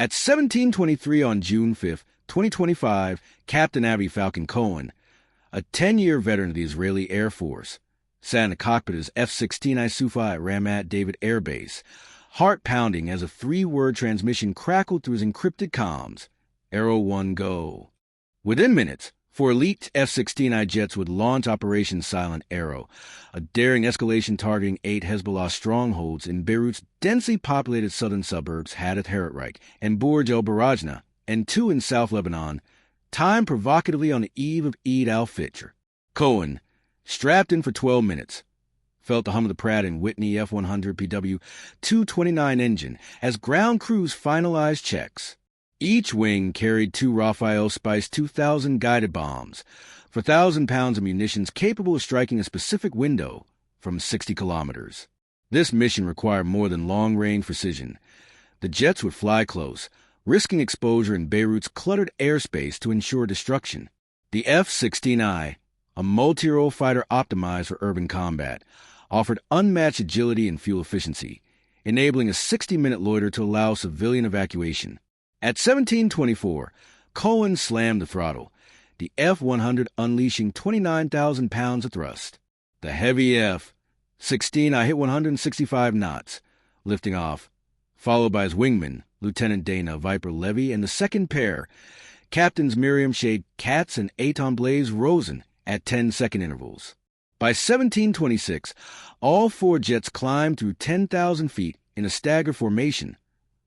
At 17:23 on June 5, 2025, Captain Avi Falcon Cohen, a 10-year veteran of the Israeli Air Force, sat in the cockpit of his F-16I Sufa at Ramat David Air Base, heart pounding as a 3-word transmission crackled through his encrypted comms. Arrow 1 go. Within minutes, 4 elite F-16I jets would launch Operation Silent Arrow, a daring escalation targeting 8 Hezbollah strongholds in Beirut's densely populated southern suburbs, Hadith-Heretreich, and Burj el-Barajna, and 2 in South Lebanon, timed provocatively on the eve of Eid al-Fitr. Cohen, strapped in for 12 minutes, felt the hum of the Pratt & Whitney F-100 PW-229 engine as ground crews finalized checks. Each wing carried 2 Raphael Spice 2000 guided bombs for 1,000 pounds of munitions capable of striking a specific window from 60 kilometers. This mission required more than long-range precision. The jets would fly close, risking exposure in Beirut's cluttered airspace to ensure destruction. The F-16I, a multi-role fighter optimized for urban combat, offered unmatched agility and fuel efficiency, enabling a 60-minute loiter to allow civilian evacuation. At 17:24, Cohen slammed the throttle, the F-100 unleashing 29,000 pounds of thrust. The heavy F-16I hit 165 knots, lifting off, followed by his wingman, Lieutenant Dana Viper Levy, and the second pair, Captains Miriam Shade Katz and Eitan Blaze Rosen, at 10-second intervals. By 17:26, all 4 jets climbed through 10,000 feet in a staggered formation,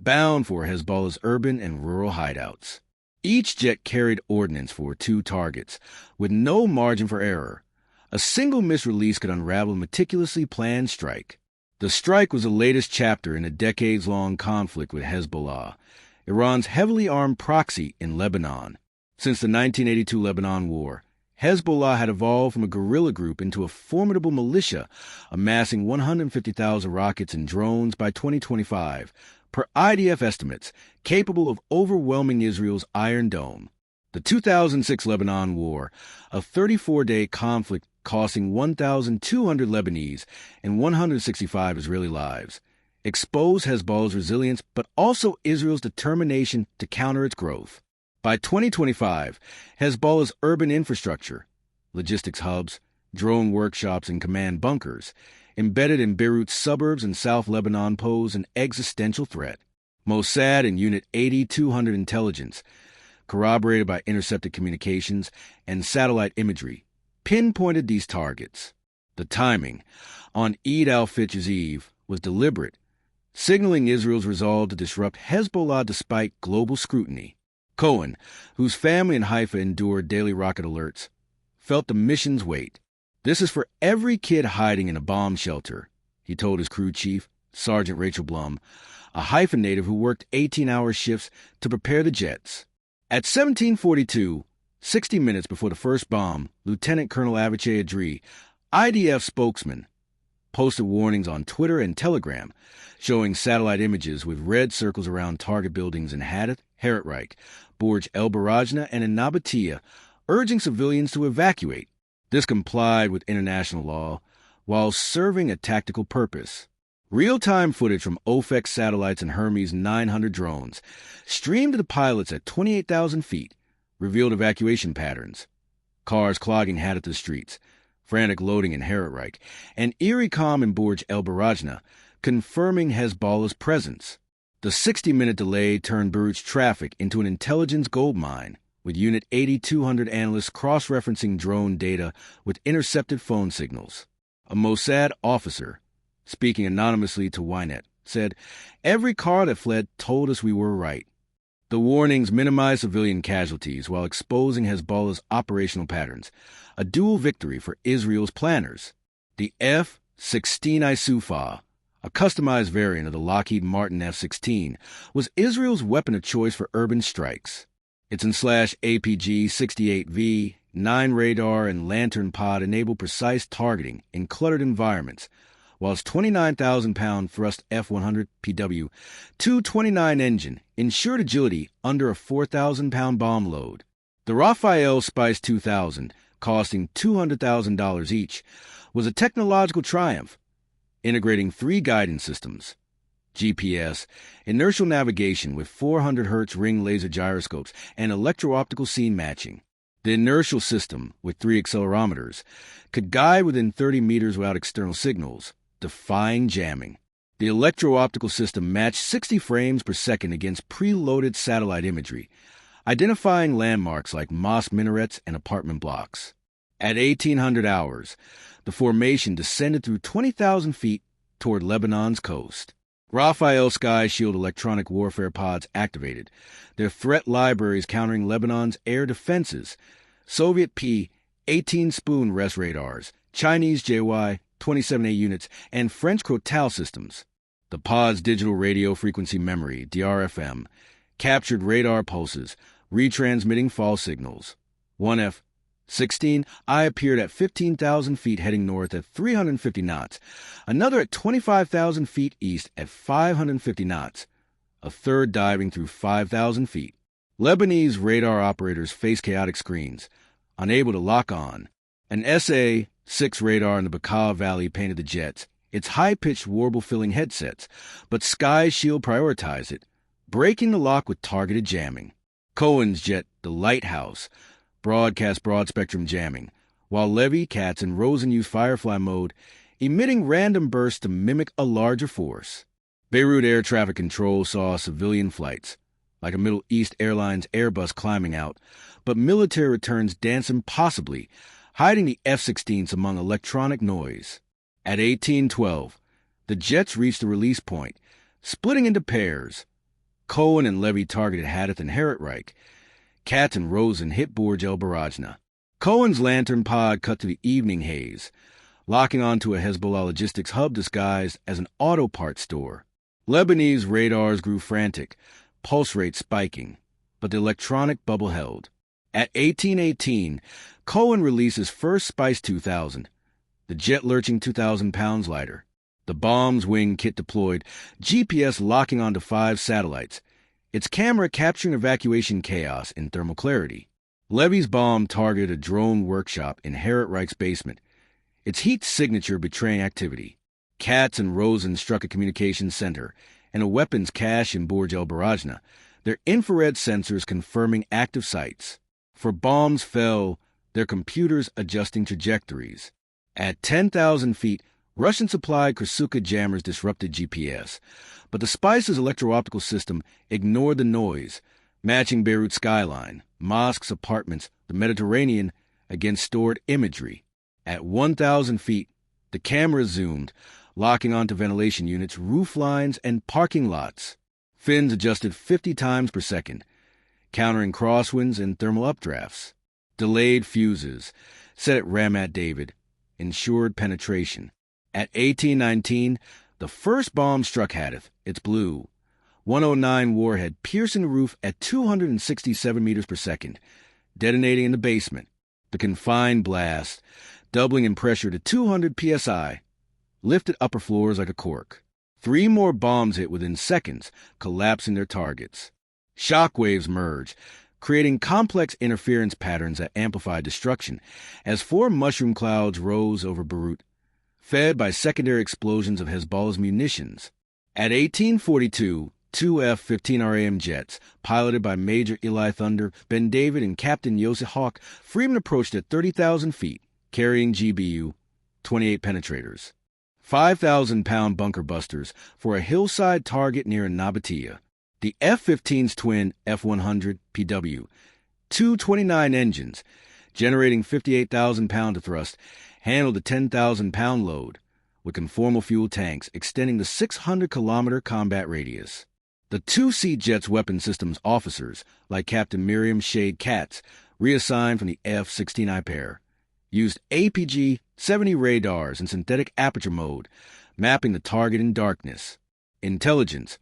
bound for Hezbollah's urban and rural hideouts. Each jet carried ordnance for 2 targets, with no margin for error. A single misrelease could unravel a meticulously planned strike. The strike was the latest chapter in a decades-long conflict with Hezbollah, Iran's heavily armed proxy in Lebanon. Since the 1982 Lebanon War, Hezbollah had evolved from a guerrilla group into a formidable militia, amassing 150,000 rockets and drones by 2025, per IDF estimates, capable of overwhelming Israel's Iron Dome. The 2006 Lebanon War, a 34-day conflict costing 1,200 Lebanese and 165 Israeli lives, exposed Hezbollah's resilience but also Israel's determination to counter its growth. By 2025, Hezbollah's urban infrastructure, logistics hubs, drone workshops, and command bunkers, embedded in Beirut's suburbs and South Lebanon, pose an existential threat. Mossad and Unit 8200 intelligence, corroborated by intercepted communications and satellite imagery, pinpointed these targets. The timing, on Eid al-Fitr's eve, was deliberate, signaling Israel's resolve to disrupt Hezbollah despite global scrutiny. Cohen, whose family in Haifa endured daily rocket alerts, felt the mission's weight. "This is for every kid hiding in a bomb shelter," he told his crew chief, Sergeant Rachel Blum, a Haifa native who worked 18-hour shifts to prepare the jets. At 17:42, 60 minutes before the first bomb, Lieutenant Colonel Avichai Adri, IDF spokesman, posted warnings on Twitter and Telegram, showing satellite images with red circles around target buildings in Hadith, Heretreich, Burj el-Barajna, and An-Nabatiyah, urging civilians to evacuate. This complied with international law while serving a tactical purpose. Real-time footage from OFEC satellites and Hermes 900 drones, streamed to the pilots at 28,000 feet, revealed evacuation patterns. Cars clogging Hadith streets, frantic loading in Heretreich, and eerie calm in Burj el-Barajna, confirming Hezbollah's presence. The 60-minute delay turned Beirut's traffic into an intelligence goldmine, with Unit 8200 analysts cross-referencing drone data with intercepted phone signals. A Mossad officer, speaking anonymously to Ynet, said, "Every car that fled told us we were right." The warnings minimized civilian casualties while exposing Hezbollah's operational patterns, a dual victory for Israel's planners. The F-16I Sufa, a customized variant of the Lockheed Martin F-16, was Israel's weapon of choice for urban strikes. Its APG-68V, 9 radar, and lantern pod enabled precise targeting in cluttered environments, while its 29,000-pound thrust F-100 PW-229 engine ensured agility under a 4,000-pound bomb load. The Raphael Spice 2000, costing $200,000 each, was a technological triumph, integrating 3 guidance systems, GPS, inertial navigation with 400 Hz ring laser gyroscopes and electro-optical scene matching. The inertial system, with 3 accelerometers, could guide within 30 meters without external signals, defying jamming. The electro-optical system matched 60 frames per second against preloaded satellite imagery, identifying landmarks like mosque minarets and apartment blocks. At 1800 hours, the formation descended through 20,000 feet toward Lebanon's coast. Rafael Sky Shield electronic warfare pods activated, their threat libraries countering Lebanon's air defenses, Soviet P-18 Spoon RES radars, Chinese JY-27A units, and French Crotal systems. The pod's digital radio frequency memory, DRFM, captured radar pulses, retransmitting false signals. One F-16I appeared at 15,000 feet heading north at 350 knots, another at 25,000 feet east at 550 knots, a third diving through 5,000 feet. Lebanese radar operators faced chaotic screens, unable to lock on. An SA-6 radar in the Bekaa Valley painted the jets, its high-pitched warble-filling headsets, but Sky Shield prioritized it, breaking the lock with targeted jamming. Cohen's jet, the Lighthouse, broadcast broad-spectrum jamming, while Levy, Katz, and Rosen used Firefly mode, emitting random bursts to mimic a larger force. Beirut air traffic control saw civilian flights, like a Middle East Airlines Airbus climbing out, but military returns dance impossibly, hiding the F-16s among electronic noise. At 1812, the jets reached the release point, splitting into pairs. Cohen and Levy targeted Hadith and Heretreich. Katz and Rosen hit Burj el Barajna. Cohen's lantern pod cut to the evening haze, locking onto a Hezbollah logistics hub disguised as an auto parts store. Lebanese radars grew frantic, pulse rate spiking, but the electronic bubble held. At 1818, Cohen released his first Spice 2000, the jet-lurching 2,000 pounds lighter. The bomb's wing kit deployed, GPS locking onto 5 satellites, its camera capturing evacuation chaos in thermal clarity. Levy's bomb targeted a drone workshop in Heretreich's basement, its heat signature betraying activity. Katz and Rosen struck a communications center and a weapons cache in Burj el Barajna, their infrared sensors confirming active sites. For bombs fell, their computers adjusting trajectories. At 10,000 feet, Russian-supplied Krasuka jammers disrupted GPS, but the Spice's electro-optical system ignored the noise, matching Beirut's skyline, mosques, apartments, the Mediterranean against stored imagery. At 1,000 feet, the camera zoomed, locking onto ventilation units, roof lines, and parking lots. Fins adjusted 50 times per second, countering crosswinds and thermal updrafts. Delayed fuses, set at Ramat David, ensured penetration. At 1819, the first bomb struck Hadith, its blue 109 warhead piercing the roof at 267 meters per second, detonating in the basement. The confined blast, doubling in pressure to 200 psi, lifted upper floors like a cork. 3 more bombs hit within seconds, collapsing their targets. Shockwaves merged, creating complex interference patterns that amplified destruction as 4 mushroom clouds rose over Beirut, fed by secondary explosions of Hezbollah's munitions. At 1842, 2 F-15RAM jets, piloted by Major Eli Thunder, Ben David, and Captain Yosef Hawk, Freeman approached at 30,000 feet, carrying GBU 28 penetrators. 5,000-pound bunker busters for a hillside target near An-Nabatiyah. The F-15's twin F-100 PW, 229 engines, generating 58,000 pounds of thrust, handled a 10,000-pound load, with conformal fuel tanks extending the 600-kilometer combat radius. The 2-seat jet's weapon systems officers, like Captain Miriam Shade Katz, reassigned from the F-16I pair, used APG-70 radars in synthetic aperture mode, mapping the target in darkness. Intelligence,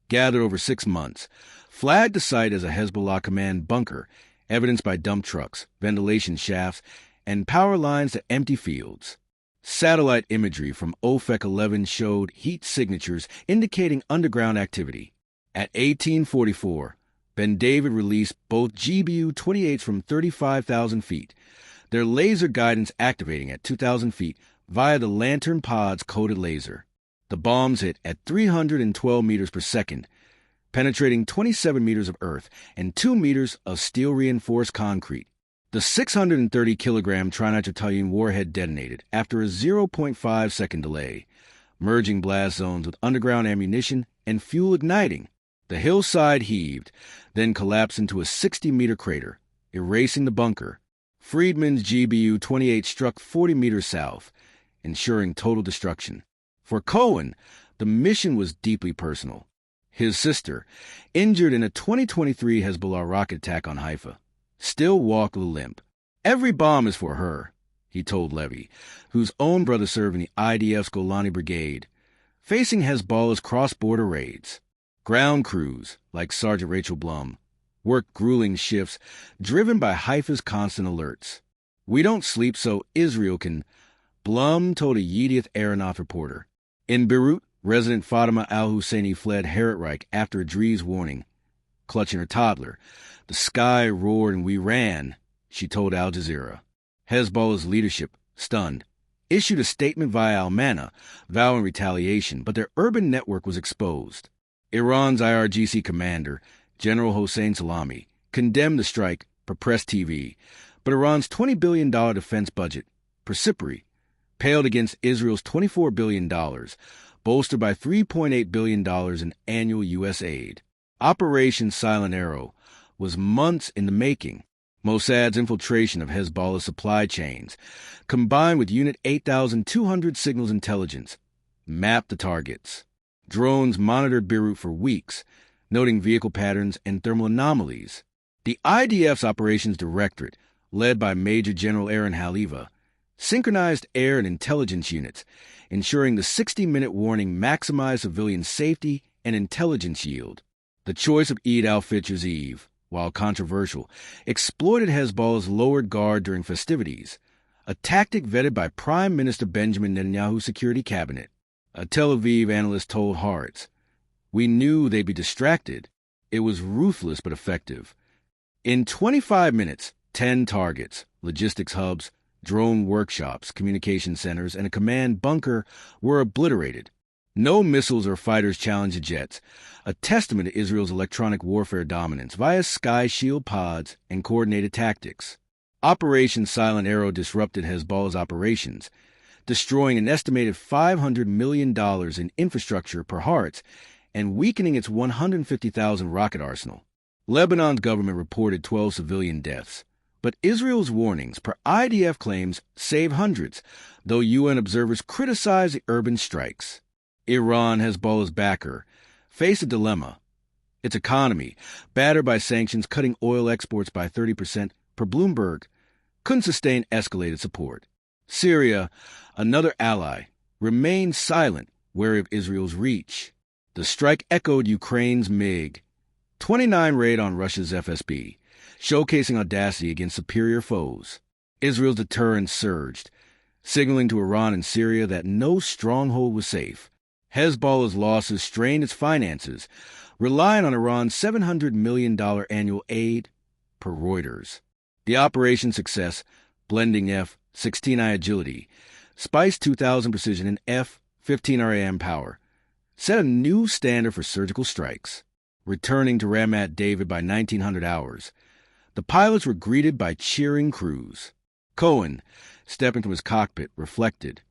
gathered over 6 months, flagged the site as a Hezbollah command bunker, evidenced by dump trucks, ventilation shafts, and power lines to empty fields. Satellite imagery from OFEC-11 showed heat signatures indicating underground activity. At 1844, Ben David released both GBU-28s from 35,000 feet, their laser guidance activating at 2,000 feet via the Lantern Pod's coded laser. The bombs hit at 312 meters per second, penetrating 27 meters of earth and 2 meters of steel-reinforced concrete. The 630-kilogram trinitrotoluene warhead detonated after a 0.5-second delay, merging blast zones with underground ammunition and fuel igniting. The hillside heaved, then collapsed into a 60-meter crater, erasing the bunker. Friedman's GBU-28 struck 40 meters south, ensuring total destruction. For Cohen, the mission was deeply personal. His sister, injured in a 2023 Hezbollah rocket attack on Haifa, still walked with a limp. "Every bomb is for her," he told Levy, whose own brother served in the IDF's Golani Brigade, facing Hezbollah's cross-border raids. Ground crews, like Sergeant Rachel Blum, worked grueling shifts driven by Haifa's constant alerts. "We don't sleep so Israel can," Blum told a Yedioth Aeronaut reporter. In Beirut, resident Fatima al-Husseini fled Heretreich after a Dries warning. Clutching her toddler, "The sky roared and we ran," she told Al Jazeera. Hezbollah's leadership, stunned, issued a statement via Al-Mana, vowing retaliation, but their urban network was exposed. Iran's IRGC commander, General Hossein Salami, condemned the strike per Press TV, but Iran's $20 billion defense budget, per Sipri, paled against Israel's $24 billion, bolstered by $3.8 billion in annual U.S. aid. Operation Silent Arrow was months in the making. Mossad's infiltration of Hezbollah's supply chains, combined with Unit 8200 signals intelligence, mapped the targets. Drones monitored Beirut for weeks, noting vehicle patterns and thermal anomalies. The IDF's Operations Directorate, led by Major General Aaron Haliva, synchronized air and intelligence units, ensuring the 60-minute warning maximized civilian safety and intelligence yield. The choice of Eid al-Fitr's Eve, while controversial, exploited Hezbollah's lowered guard during festivities, a tactic vetted by Prime Minister Benjamin Netanyahu's security cabinet. A Tel Aviv analyst told Haaretz, "We knew they'd be distracted. It was ruthless but effective." In 25 minutes, 10 targets, logistics hubs, drone workshops, communication centers, and a command bunker were obliterated. No missiles or fighters challenged the jets, a testament to Israel's electronic warfare dominance via Sky Shield pods and coordinated tactics. Operation Silent Arrow disrupted Hezbollah's operations, destroying an estimated $500 million in infrastructure per Haaretz and weakening its 150,000 rocket arsenal. Lebanon's government reported 12 civilian deaths, but Israel's warnings, per IDF claims, save hundreds, though UN observers criticize the urban strikes. Iran, Hezbollah's backer, faced a dilemma. Its economy, battered by sanctions cutting oil exports by 30% per Bloomberg, couldn't sustain escalated support. Syria, another ally, remained silent, wary of Israel's reach. The strike echoed Ukraine's MiG-29 raid on Russia's FSB, showcasing audacity against superior foes. Israel's deterrence surged, signaling to Iran and Syria that no stronghold was safe. Hezbollah's losses strained its finances, relying on Iran's $700 million annual aid, per Reuters. The operation's success, blending F-16I agility, Spice 2000 precision, and F-15RAM power, set a new standard for surgical strikes. Returning to Ramat David by 1900 hours, the pilots were greeted by cheering crews. Cohen, stepping from his cockpit, reflected,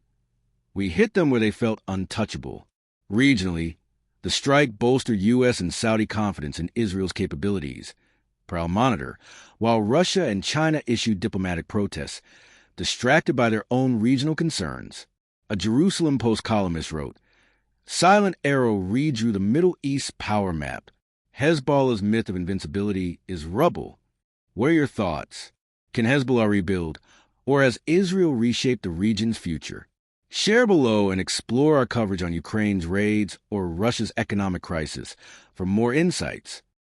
"We hit them where they felt untouchable." Regionally, the strike bolstered U.S. and Saudi confidence in Israel's capabilities. Per Al-Monitor, while Russia and China issued diplomatic protests, distracted by their own regional concerns. A Jerusalem Post columnist wrote, "Silent Arrow redrew the Middle East power map. Hezbollah's myth of invincibility is rubble." What are your thoughts? Can Hezbollah rebuild, or has Israel reshaped the region's future? Share below and explore our coverage on Ukraine's raids or Russia's economic crisis for more insights.